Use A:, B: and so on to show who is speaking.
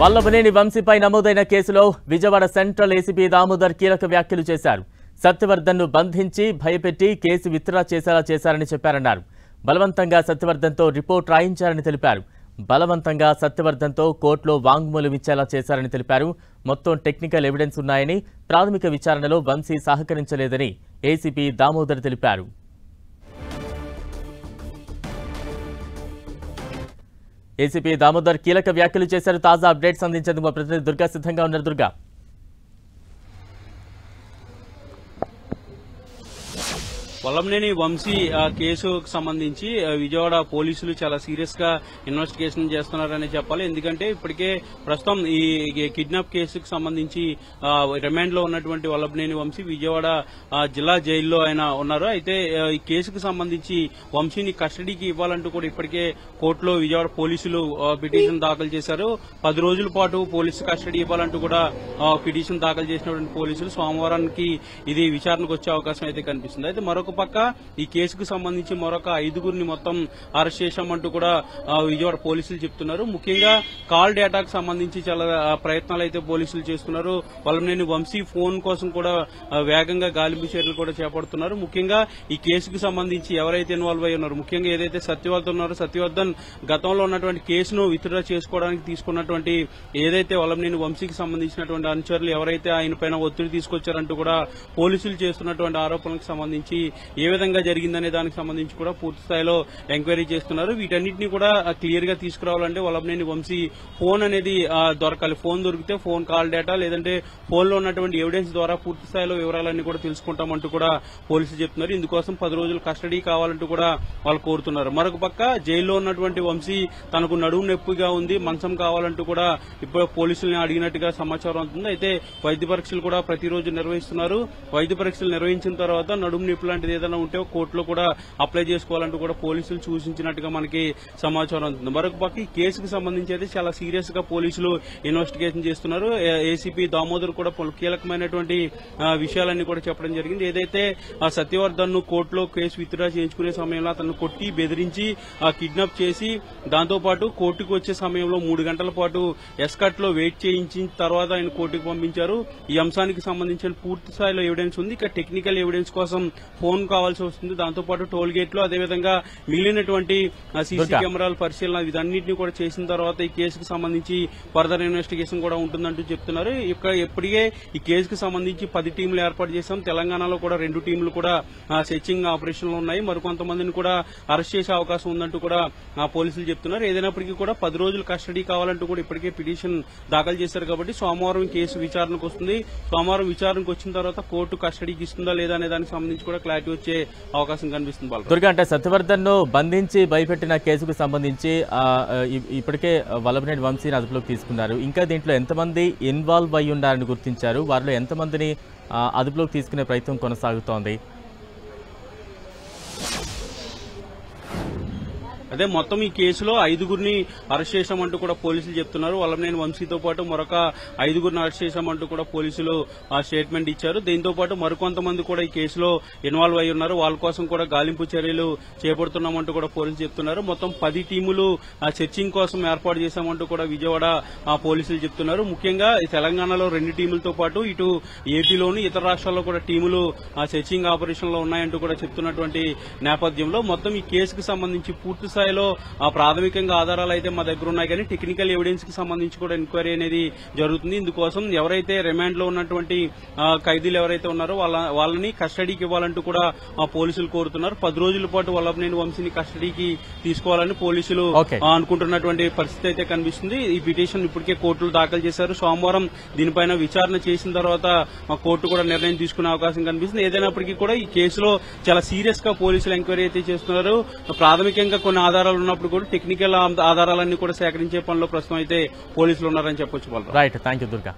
A: వల్లభనేని వంశీపై నమోదైన కేసులో Vijayawada central ACP Damodar కీలక వ్యాఖ్యలు చేశారు. సత్యవర్ధన్ను బంధించి భయపెట్టి కేసు విత్డ్రా చేసేలా చేశారని చెప్పారన్నారు. బలవంతంగా సత్యవర్ధన్తో రిపోర్ట్ రాయించారని తెలిపారు. బలవంతంగా సత్యవర్ధన్తో కోర్టులో వాంగ్మూలం ఇచ్చేలా చేశారని తెలిపారు. మొత్తం టెక్నికల్ ఎవిడెన్స్ ఉన్నాయని, ప్రాథమిక విచారణలో వంశీ సహకరించలేదని ఏసీపీ దామోదర్ తెలిపారు. ఏసీపీ దామోదర్ కీలక వ్యాఖ్యలు చేశారు. తాజా అప్డేట్స్ అందించేందుకు మా ప్రతినిధి దుర్గా సిద్ధంగా ఉన్నారు. దుర్గా,
B: వల్లభనేని వంశీ కేసుకు సంబంధించి విజయవాడ పోలీసులు చాలా సీరియస్ గా ఇన్వెస్టిగేషన్ చేస్తున్నారని చెప్పాలి. ఎందుకంటే ఇప్పటికే ప్రస్తుతం ఈ కిడ్నాప్ కేసుకు సంబంధించి రిమాండ్ లో ఉన్నటువంటి వల్లభనేని వంశీ విజయవాడ జిల్లా జైల్లో ఆయన ఉన్నారు. అయితే ఈ కేసుకు సంబంధించి వంశీని కస్టడీకి ఇవ్వాలంటూ కూడా ఇప్పటికే కోర్టులో విజయవాడ పోలీసులు పిటిషన్ దాఖలు చేశారు. 10 రోజుల పాటు పోలీసు కస్టడీ ఇవ్వాలంటూ కూడా పిటిషన్ దాఖలు చేసినటువంటి పోలీసులు సోమవారానికి ఇది విచారణకు వచ్చే అవకాశం అయితే కనిపిస్తుంది. అయితే మరొక పక్క ఈ కేసుకు సంబంధించి మరొక 5గురిని మొత్తం అరెస్ట్ చేశామంటూ కూడా విజయవాడ పోలీసులు చెప్తున్నారు. ముఖ్యంగా కాల్ డేటాకు సంబంధించి చాలా ప్రయత్నాలు అయితే పోలీసులు చేస్తున్నారు. వల్లభనేని వంశీ ఫోన్ కోసం కూడా వేగంగా గాలింపు చర్యలు కూడా చేపడుతున్నారు. ముఖ్యంగా ఈ కేసుకు సంబంధించి ఎవరైతే ఇన్వాల్వ్ అయి ఉన్నారు, ముఖ్యంగా ఏదైతే సత్యవర్ధన్ ఉన్నారో సత్యవర్ధన్ గతంలో ఉన్నటువంటి కేసును విత్డ్రా చేసుకోవడానికి తీసుకున్నటువంటి ఏదైతే వల్లభనేని వంశీకి సంబంధించినటువంటి అనుచరులు ఎవరైతే ఆయన పైన ఒత్తిడి తీసుకొచ్చారంటూ కూడా పోలీసులు చేస్తున్నటువంటి ఆరోపణలకు సంబంధించి ఏ విధంగా జరిగిందనే దానికి సంబంధించి కూడా పూర్తి స్థాయిలో ఎంక్వైరీ చేస్తున్నారు. వీటన్నిటిని కూడా క్లియర్ గా తీసుకురావాలంటే వల్లభనేని వంశీ ఫోన్ అనేది దొరకాలి. ఫోన్ దొరికితే ఫోన్ కాల్ డేటా లేదంటే ఫోన్ లో ఉన్నటువంటి ఎవిడెన్స్ ద్వారా పూర్తి స్థాయిలో వివరాలన్నీ కూడా తెలుసుకుంటామంటూ కూడా పోలీసులు చెప్తున్నారు. ఇందుకోసం 10 రోజులు కస్టడీ కావాలంటూ కూడా వాళ్ళు కోరుతున్నారు. మరొక పక్క జైల్లో ఉన్నటువంటి వంశీ తనకు నడుము నొప్పిగా ఉంది, మంచం కావాలంటూ కూడా ఇప్పుడు పోలీసుల్ని అడిగినట్టుగా సమాచారం అవుతుంది. అయితే వైద్య పరీక్షలు కూడా ప్రతిరోజు నిర్వహిస్తున్నారు. వైద్య పరీక్షలు నిర్వహించిన తర్వాత నడుము నొప్పి లాంటిది ఏదైనా ఉంటే కోర్టులో కూడా అప్లై చేసుకోవాలంటూ కూడా పోలీసులు సూచించినట్టుగా మనకి సమాచారం అవుతుంది. మరొక పక్క ఈ కేసుకు సంబంధించి అయితే చాలా సీరియస్ గా పోలీసులు ఇన్వెస్టిగేషన్ చేస్తున్నారు. ఏసీపీ దామోదర్ కూడా కీలకమైనటువంటి విషయాలన్నీ కూడా చెప్పడం జరిగింది. ఏదైతే సత్యవర్ధన్ ను కోర్టులో కేసు విత్డ్రా చేయించుకునే సమయంలో అతను కొట్టి బెదిరించి కిడ్నాప్ చేసి దాంతోపాటు కోర్టుకు వచ్చే సమయంలో 3 గంటల పాటు ఎస్కట్ లో వెయిట్ చేయించిన తర్వాత ఆయన కోర్టుకు పంపించారు. ఈ అంశానికి సంబంధించిన పూర్తి స్థాయిలో ఎవిడెన్స్ ఉంది. ఇక టెక్నికల్ ఎవిడెన్స్ కోసం ఫోన్ కావాల్సి వస్తుంది. దాంతోపాటు టోల్ గేట్ లో అదేవిధంగా మిగిలినటువంటి సీసీ కెమెరాల పరిశీలన ఇదన్నింటినీ కూడా చేసిన తర్వాత ఈ కేసుకు సంబంధించి ఫర్దర్ ఇన్వెస్టిగేషన్ కూడా ఉంటుందంటూ చెప్తున్నారు. ఇప్పటికే ఈ కేసుకు సంబంధించి 10 టీంలు ఏర్పాటు చేశాం. తెలంగాణలో కూడా 2 టీంలు కూడా సెర్చింగ్ ఆపరేషన్ లో ఉన్నాయి. మరికొంతమందిని కూడా అరెస్ట్ చేసే అవకాశం ఉందంటూ కూడా పోలీసులు చెప్తున్నారు. ఏదైనప్పటికీ కూడా 10 రోజులు కస్టడీ కావాలంటూ కూడా ఇప్పటికే పిటిషన్ దాఖలు చేశారు. కాబట్టి సోమవారం కేసు విచారణకు వస్తుంది. సోమవారం విచారణకు వచ్చిన తర్వాత కోర్టు కస్టడీకి ఇస్తుందా లేదా అనే దానికి సంబంధించి కూడా క్లారిటీ వచ్చే అవకాశం కనిపిస్తుంది.
A: దుర్గా, అంటే సత్యవర్ధన్ ను బంధించి భయపెట్టిన కేసుకు సంబంధించి ఇప్పటికే వల్లభనేని వంశీని అదుపులోకి తీసుకున్నారు. ఇంకా దీంట్లో ఎంతమంది ఇన్వాల్వ్ అయి ఉన్నారని గుర్తించారు? వారిలో ఎంతమందిని అదుపులోకి తీసుకునే ప్రయత్నం కొనసాగుతోంది?
B: అదే మొత్తం ఈ కేసులో 5గురిని అరెస్ట్ చేశామంటూ కూడా పోలీసులు చెప్తున్నారు. వల్లభనేని వంశీతో పాటు మరొక 5గురిని అరెస్ట్ చేశామంటూ కూడా పోలీసులు స్టేట్మెంట్ ఇచ్చారు. దీంతో పాటు మరికొంతమంది కూడా ఈ కేసులో ఇన్వాల్వ్ అయి ఉన్నారు. వాళ్ళ కోసం కూడా గాలింపు చర్యలు చేపడుతున్నామంటూ కూడా పోలీసులు చెప్తున్నారు. మొత్తం 10 టీములు సెర్చింగ్ కోసం ఏర్పాటు చేశామంటూ కూడా విజయవాడ పోలీసులు చెప్తున్నారు. ముఖ్యంగా తెలంగాణలో 2 టీములతో పాటు ఇటు ఏపీలోని ఇతర రాష్ట్రాల్లో కూడా టీములు సెర్చింగ్ ఆపరేషన్ లో ఉన్నాయంటూ కూడా చెప్తున్నటువంటి నేపథ్యంలో మొత్తం ఈ కేసుకు సంబంధించి పూర్తి స్థాయిలో ప్రాథమికంగా ఆధారాలు అయితే మా దగ్గర ఉన్నాయి. కానీ టెక్నికల్ ఎవిడెన్స్ కి సంబంధించి కూడా ఎంక్వైరీ అనేది జరుగుతుంది. ఇందుకోసం ఎవరైతే రిమాండ్ లో ఉన్నటువంటి ఖైదీలు ఎవరైతే ఉన్నారో వాళ్ళని కస్టడీకి ఇవ్వాలంటూ కూడా పోలీసులు కోరుతున్నారు. 10 రోజుల పాటు వల్లభనేని వంశీని కస్టడీకి తీసుకోవాలని పోలీసులు అనుకుంటున్నటువంటి పరిస్థితి అయితే కనిపిస్తుంది. ఈ పిటిషన్ ఇప్పటికే కోర్టులో దాఖలు చేశారు. సోమవారం దీనిపైన విచారణ చేసిన తర్వాత కోర్టు కూడా నిర్ణయం తీసుకునే అవకాశం కనిపిస్తుంది. ఏదైనప్పటికీ కూడా ఈ కేసులో చాలా సీరియస్ గా పోలీసులు ఎంక్వైరీ అయితే చేస్తున్నారు. ప్రాథమికంగా కొన్ని ఆధారాలు ఉన్నప్పుడు కూడా టెక్నికల్ ఆధారాలన్నీ కూడా సేకరించే పనిలో ప్రస్తుతం అయితే పోలీసులు ఉన్నారని చెప్పొచ్చు.
A: Right, thank you Durga.